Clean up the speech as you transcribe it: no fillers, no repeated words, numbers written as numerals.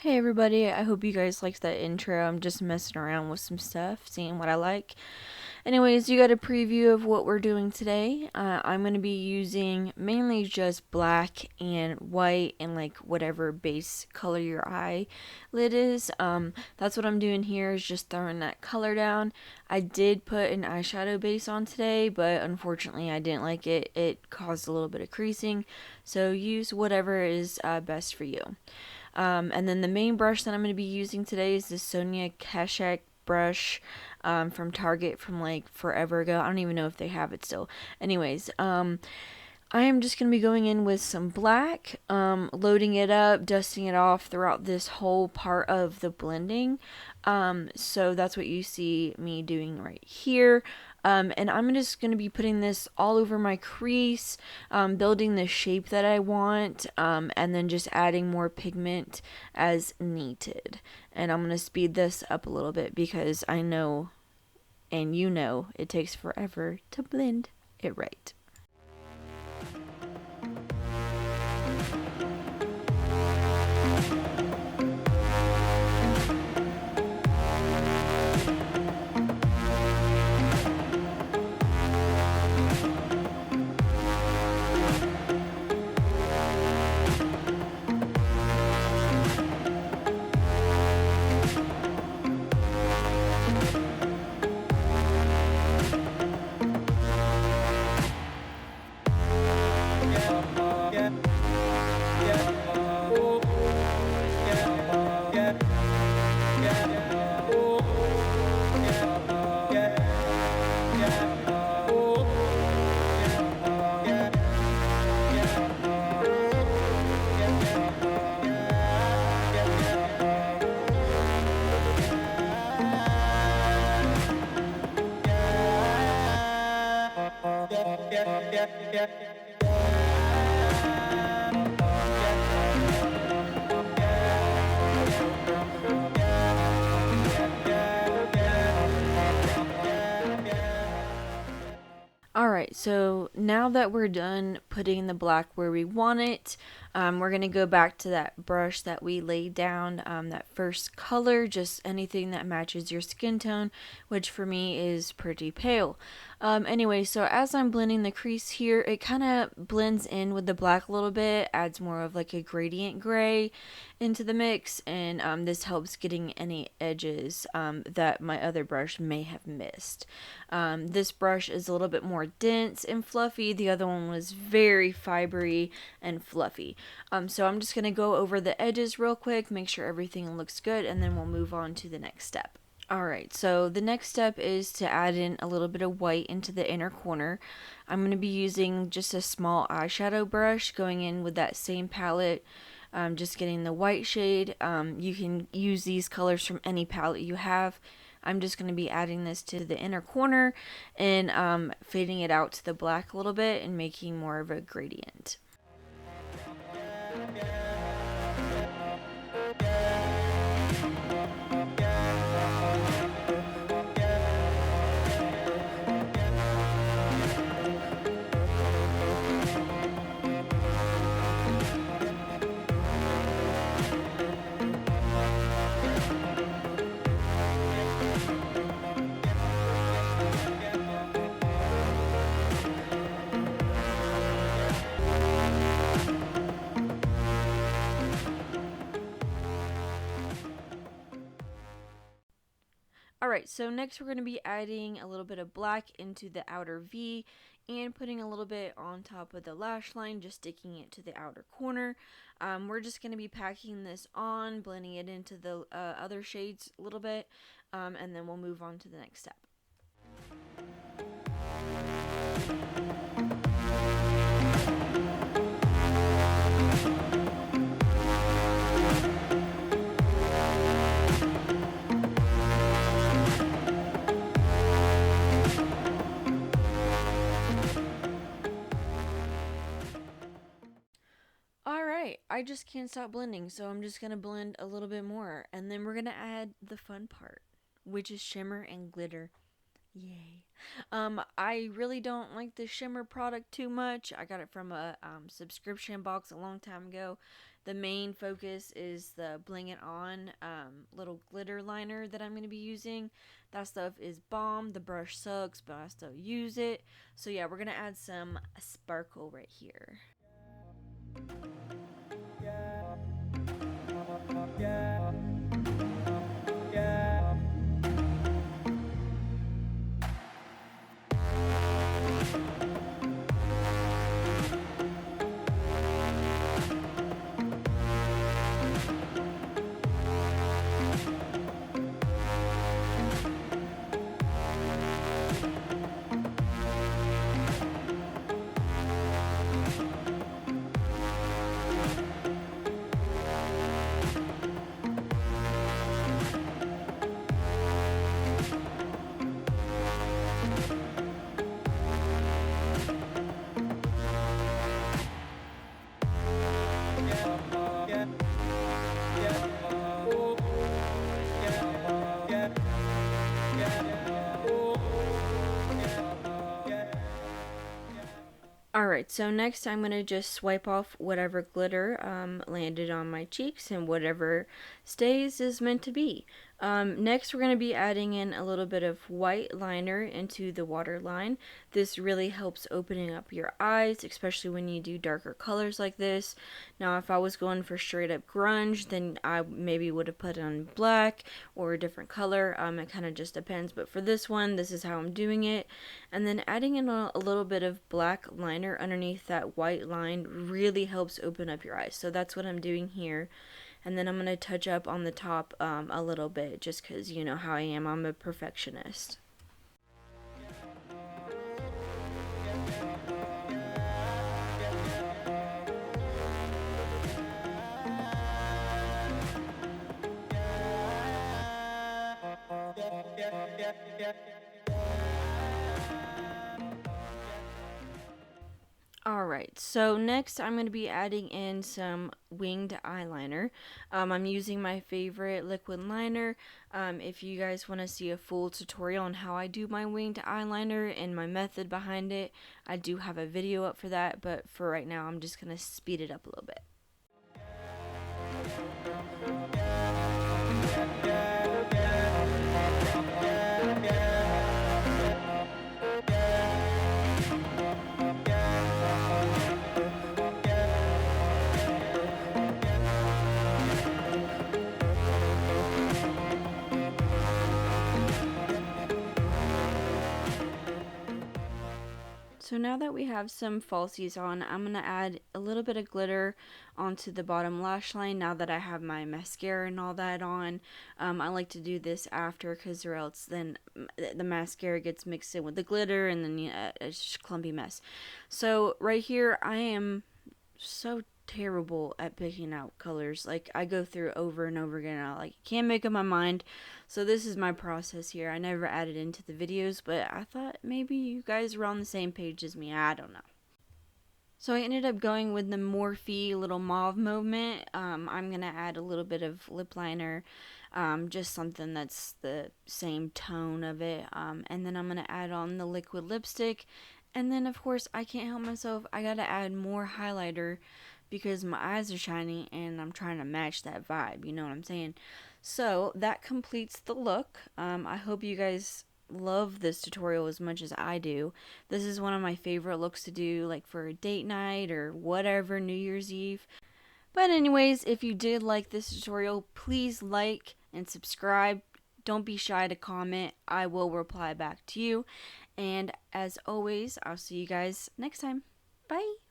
Hey everybody, I hope you guys liked that intro. I'm just messing around with some stuff, seeing what I like. Anyways, you got a preview of what we're doing today. I'm going to be using mainly just black and white and like whatever base color your eyelid is. That's what I'm doing here, is just throwing that color down. I did put an eyeshadow base on today, but unfortunately I didn't like it. It caused a little bit of creasing, so use whatever is best for you. And then the main brush that I'm going to be using today is the Sonia Kashak brush from Target from like forever ago. I don't even know if they have it still. Anyways, I am just going to be going in with some black, loading it up, dusting it off throughout this whole part of the blending. So that's what you see me doing right here. And I'm just going to be putting this all over my crease, building the shape that I want, and then just adding more pigment as needed. And I'm going to speed this up a little bit because I know, and you know, it takes forever to blend it right. Alright, so now that we're done putting the black where we want it, we're going to go back to that brush that we laid down, that first color, just anything that matches your skin tone, which for me is pretty pale. Anyway, so as I'm blending the crease here, it kind of blends in with the black a little bit, adds more of like a gradient gray into the mix, and this helps getting any edges that my other brush may have missed. This brush is a little bit more dense and fluffy. The other one was very fibery and fluffy. So I'm just going to go over the edges real quick, make sure everything looks good, and then we'll move on to the next step. Alright, so the next step is to add in a little bit of white into the inner corner. I'm going to be using just a small eyeshadow brush, going in with that same palette, just getting the white shade. You can use these colors from any palette you have. I'm just going to be adding this to the inner corner and fading it out to the black a little bit and making more of a gradient. Alright, so next we're going to be adding a little bit of black into the outer V and putting a little bit on top of the lash line, just sticking it to the outer corner. We're just going to be packing this on, blending it into the other shades a little bit, and then we'll move on to the next step. Alright, I just can't stop blending, so I'm just going to blend a little bit more, and then we're going to add the fun part, which is shimmer and glitter. Yay. I really don't like the shimmer product too much. I got it from a subscription box a long time ago. The main focus is the Bling It On little glitter liner that I'm going to be using. That stuff is bomb. The brush sucks, but I still use it. So yeah, we're going to add some sparkle right here. Alright, so next I'm going to just swipe off whatever glitter landed on my cheeks, and whatever stays is meant to be. Next we're going to be adding in a little bit of white liner into the waterline. This really helps opening up your eyes, especially when you do darker colors like this. Now if I was going for straight up grunge, then I maybe would have put on black or a different color. It kind of just depends, but for this one, this is how I'm doing it. And then adding in a little bit of black liner underneath that white line really helps open up your eyes. So that's what I'm doing here. And then I'm going to touch up on the top a little bit, just because you know how I am. I'm a perfectionist. Alright, so next I'm going to be adding in some winged eyeliner. I'm using my favorite liquid liner. If you guys want to see a full tutorial on how I do my winged eyeliner and my method behind it, I do have a video up for that, but for right now I'm just going to speed it up a little bit. So now that we have some falsies on, I'm going to add a little bit of glitter onto the bottom lash line now that I have my mascara and all that on. I like to do this after, because or else then the mascara gets mixed in with the glitter and then it's just a clumpy mess. So right here I am so terrible at picking out colors. Like, I go through over and over again and I can't make up my mind. So this is my process here. I never added into the videos, but I thought maybe you guys were on the same page as me. I don't know. So I ended up going with the Morphe little mauve movement. I'm going to add a little bit of lip liner, just something that's the same tone of it. And then I'm going to add on the liquid lipstick. And then, of course, I can't help myself. I got to add more highlighter because my eyes are shiny and I'm trying to match that vibe. You know what I'm saying? So that completes the look. I hope you guys love this tutorial as much as I do. This is one of my favorite looks to do, like for a date night or whatever, New Year's Eve. But anyways, if you did like this tutorial, please like and subscribe. Don't be shy to comment. I will reply back to you. And as always, I'll see you guys next time. Bye!